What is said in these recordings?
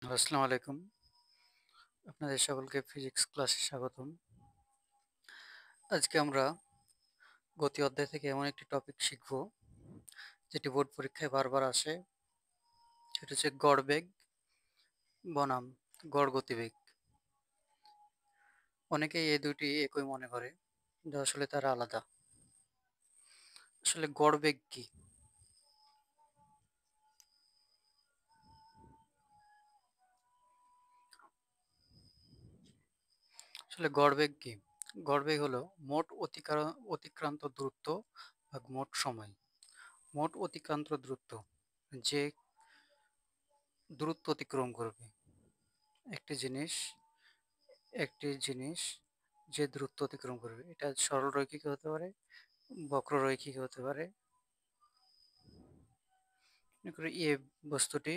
আসসালামু আলাইকুম। আপনাদের সকলকে ফিজিক্স ক্লাসে স্বাগতম। আজকে আমরা গতি অধ্যায় থেকে এমন একটি টপিক শিখব যেটি বোর্ড পরীক্ষায় বারবার আসে। সেটা হচ্ছে গড় বেগ বনাম গড় গতিবেগ। অনেকেই এই দুইটি একই মনে করে, কিন্তু আসলে তারা আলাদা। আসলে গড় বেগ কি? আসলে গড় বেগ কি? গড় বেগ হলো মোট অতিক্রান্ত দূরত্ব ভাগ মোট সময়। মোট অতিক্রান্ত দূরত্ব, যে দূরত্ব অতিক্রম করবে একটি জিনিস একটি জিনিস যে দূরত্ব অতিক্রম করবে, এটা সরলরৈখিক হতে পারে, বক্ররৈখিক হতে পারে। মনে করি বস্তুটি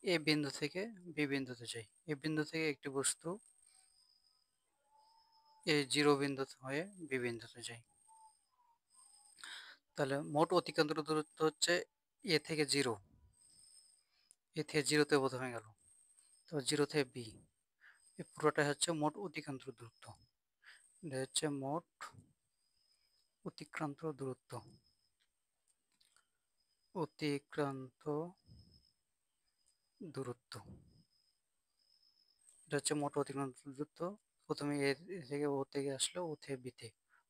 এ বিন্দু থেকে বি বিন্দুতে যায়। এ বিন্দু থেকে একটি বস্তু এ জিরো বিন্দু হয়ে বি বিন্দুতে যায়। তাহলে মোট অতিক্রান্ত দূরত্ব হচ্ছে এ থেকে জিরো। এ থেকে জিরোতে প্রথমে গেল, তো জিরো থেকে বি, এই পুরোটাই হচ্ছে মোট অতিক্রান্ত দূরত্ব। এটা হচ্ছে মোট অতিক্রান্ত দূরত্ব। অতিক্রান্ত দূরত্ব, এটা হচ্ছে মোট অতিক্রান্ত দূরত্ব। প্রথমে এ থেকে ও থেকে আসলো, ও থেকে বিতে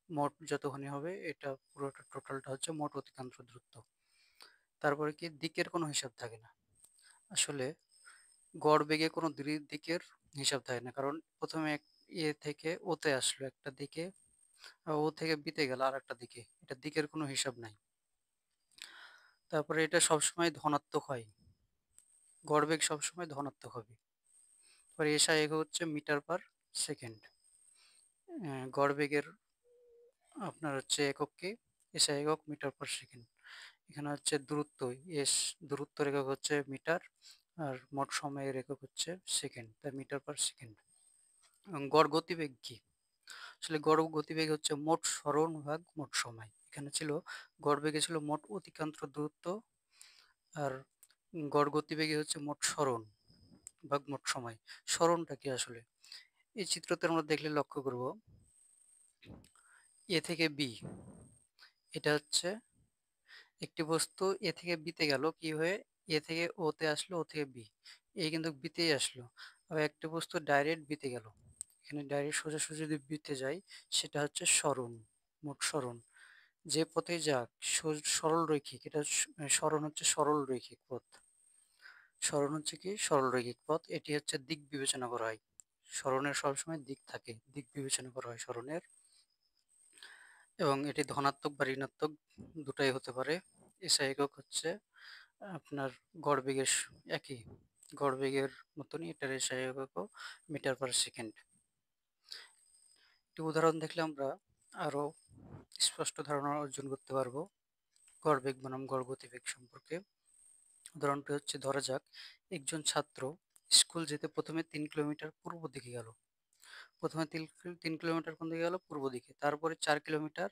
মোট যতখানি হবে, এটা পুরোটা টোটালটা হচ্ছে মোট অতিক্রান্ত দূরত্ব। তারপরে কি দিকের কোনো হিসাব থাকে না। আসলে গড় বেগে কোনো দিকের হিসাব থাকে না, কারণ প্রথমে এ থেকে ওতে আসলো একটা দিকে, আর ও থেকে বিতে গেল আর একটা দিকে, এটা দিকের কোনো হিসাব নাই। তারপরে এটা সবসময় ধনাত্মক হয়, গড় বেগ সবসময় ধনাত্মক হবে। পরে এসআই একক হচ্ছে মিটার পার সেকেন্ড। গড় বেগের আপনার হচ্ছে একক কি? এসআই একক মিটার পার সেকেন্ড। এখানে হচ্ছে দূরত্ব, এস দূরত্বের একক হচ্ছে মিটার, আর মোট সময়ের একক হচ্ছে সেকেন্ড, তাই মিটার পার সেকেন্ড। গড় গতিবেগ কি? আসলে গড় গতিবেগ হচ্ছে মোট সরণ ভাগ মোট সময়। এখানে ছিল গড় বেগে ছিল মোট অতিক্রান্ত দূরত্ব, আর গড় গতিবেগে হচ্ছে মোট সরণ ভাগ মোট সময়। সরণটা কি আসলে? এই চিত্রতে আমরা দেখলে লক্ষ্য করব, এ থেকে বি, এটা হচ্ছে একটি বস্তু এ থেকে বিতে গেল কি হয়ে, এ থেকে ওতে আসলো, ও থেকে বি, এই কিন্তু বিতেই আসলো। আবার একটি বস্তু ডাইরেক্ট বিতে গেল, এখানে ডাইরেক্ট সোজাসুজি যদি বিতে যায়, সেটা হচ্ছে সরণ, মোট সরণ। যে পথে যাক সরল রৈখিক, এটা সরণ হচ্ছে সরল রৈখিক পথ। সরণ হচ্ছে কি? সরল রৈখিক পথ। এটি হচ্ছে দিক বিবেচনা করা হয়, সরণের সবসময় দিক থাকে, দিক বিবেচনা করা হয় সরণের। এবং এটি ধনাত্মক বা ঋণাত্মক দুটাই হতে পারে। এসআই একক হচ্ছে আপনার গড় বেগের একই, গড় বেগের মতনই এটার এসআই এককও মিটার পার সেকেন্ড। একটি উদাহরণ দেখলে আমরা আরো স্পষ্ট ধারণা অর্জন করতে পারবো গড় বেগ বনাম গড় গতিবেগ সম্পর্কে। উদাহরণটি হচ্ছে, ধরা যাক একজন ছাত্র স্কুল যেতে প্রথমে 3 কিলোমিটার পূর্ব দিকে গেল। প্রথমে 3 কিলোমিটার কোন দিকে গেল? পূর্ব দিকে। তারপরে 4 কিলোমিটার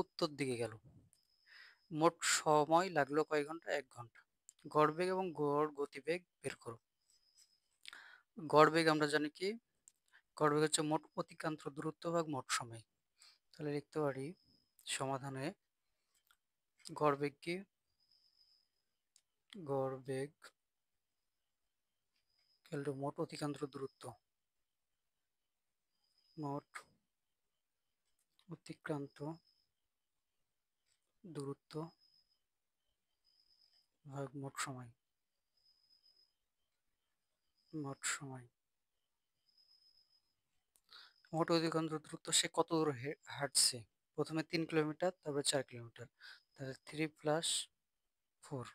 উত্তর দিকে গেল। মোট সময় লাগলো কয় ঘন্টা? 1 ঘন্টা। গড় বেগ এবং গড় গতিবেগ বের করো। গড় বেগ আমরা জানি কি? গড় বেগ হচ্ছে মোট অতিক্রান্ত দূরত্ব ভাগ মোট সময়। তাহলে লিখতে পারি সমাধানে, গড় বেগ কি? গড় বেগ মোট অতিক্রান্ত দূরত্ব, মোট অতিক্রান্ত দূরত্ব ভাগ মোট সময়। মোট সময়, মোট অতিক্রান্ত দূরত্ব সে কত দূর হাঁটছে। প্রথমে 3 কিলোমিটার, তারপরে 4 কিলোমিটার, তাহলে 3 + 4,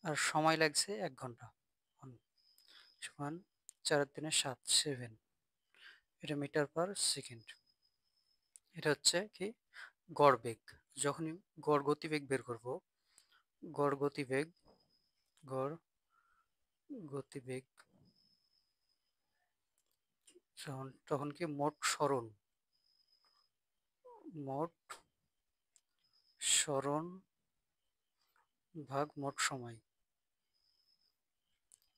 আর সময় লাগছে 1 ঘন্টা। সমান 4 × 3 = 7, 7, এটা মিটার পার সেকেন্ড। এটা হচ্ছে কি? গড় বেগ। যখনই গড় গতিবেগ বের করব, গড় গতিবেগ, গড় গতিবেগ তখন কি মোট সরণ, মোট সরণ ভাগ মোট সময়।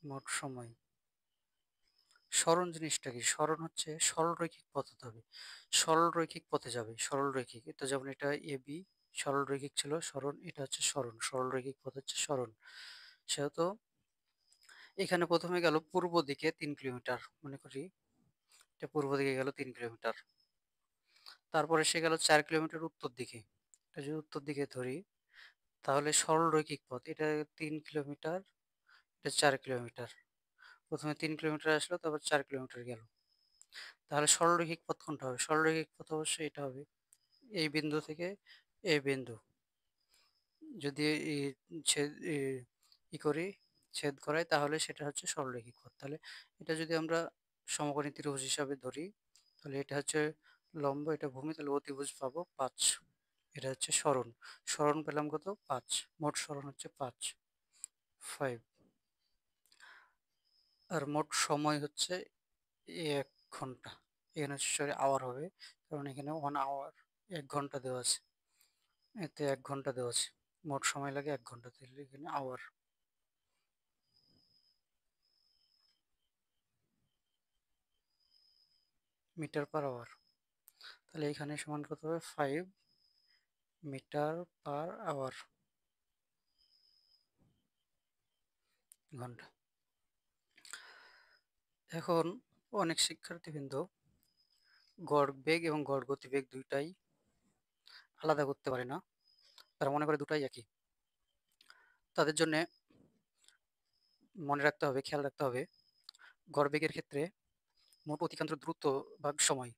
মোট সময়। সরণ জিনিসটা কি? সরণ হচ্ছে সরলরৈখিক পথ হতে হবে। সরলরৈখিক পথে যাবে, সরলরৈখিক। তো যেমন এটা AB সরলরৈখিক ছিল, সরণ এটা হচ্ছে সরণ। সরলরৈখিক পথ হচ্ছে সরণ। সেহেতু এখানে প্রথমে গেল পূর্ব দিকে ৩ কিলোমিটার। মনে করি এটা পূর্ব দিকে গেল ৩ কিলোমিটার। তারপরে সে গেল ৪ কিলোমিটার উত্তর দিকে। এটা যদি উত্তর দিকে ধরি তাহলে সরলরৈখিক পথ। এটা ৩ কিলোমিটার, এটা ৪ কিলোমিটার। প্রথমে ৩ কিলোমিটার আসলো, তারপর ৪ কিলোমিটার গেল। তাহলে সরলরৈখিক পথ কোনটা হবে? সরলরৈখিক পথ অবশ্যই এটা হবে। এই বিন্দু থেকে এই বিন্দু যদি ছেদ করি, ছেদ করাই, তাহলে সেটা হচ্ছে সরলরৈখিক পথ। তাহলে এটা যদি আমরা সমকোণী ত্রিভুজ হিসাবে ধরি, তাহলে এটা হচ্ছে লম্ব, এটা ভূমি, তাহলে অতিভুজ পাবো ৫। এটা হচ্ছে সরণ। সরণ পেলাম কত? ৫। মোট সরণ হচ্ছে ৫, 5। আর মোট সময় হচ্ছে ১ ঘন্টা। এখানে হচ্ছে সরি আওয়ার হবে, কারণ এখানে 1 আওয়ার, ১ ঘন্টা দেওয়া আছে। এতে ১ ঘন্টা দেওয়া আছে। মোট সময় লাগে ১ ঘন্টা, তাহলে এখানে আওয়ার। Metre per hour. তাহলে এখানে সমান কত হবে? 5 মিটার পার আওয়ার, ঘন্টা। এখন অনেক শিক্ষার্থীবৃন্দ গড় বেগ এবং গড় গতিবেগ দুইটাই আলাদা করতে পারে না, তারা মনে করে দুটাই একই। তাদের জন্য মনে রাখতে হবে, খেয়াল রাখতে হবে, গড় বেগের ক্ষেত্রে মোট অতিক্রান্ত দ্রুত ভাগ সময়,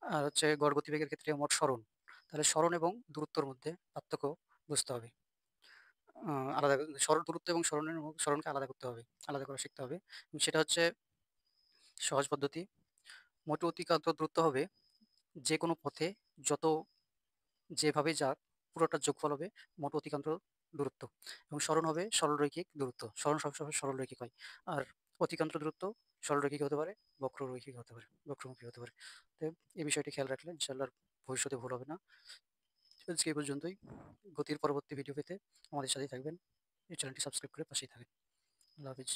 আর হচ্ছে গড় গতিবেগের ক্ষেত্রে মোট সরণ। তাহলে সরণ এবং দূরত্বর মধ্যে পার্থক্য বুঝতে হবে। আলাদা সরল দূরত্ব এবং সরণকে আলাদা করতে হবে, আলাদা করা শিখতে হবে। এবং সেটা হচ্ছে সহজ পদ্ধতি। মোট অতিক্রান্ত দূরত্ব হবে যে কোনো পথে যত যেভাবে যাক পুরোটার যোগফল হবে মোট অতিক্রান্ত দূরত্ব। এবং সরণ হবে সরলরৈখিক দূরত্ব। সরণ সবসময় সরলরৈখিক হয়। আর অতিক্রান্ত দূরত্ব সরলরৈখিক হতে পারে, বক্ররৈখিক হতে পারে, বক্রমুখী হতে পারে। তো এই বিষয়টি খেয়াল রাখলে ইনশাআল্লাহ ভবিষ্যতে ভুল হবে না। আজকে এই পর্যন্তই। গতির পরবর্তী ভিডিও পেতে আমাদের সাথেই থাকবেন। এই চ্যানেলটি সাবস্ক্রাইব করে পাশেই থাকবেন। আল্লাহ হাফিজ।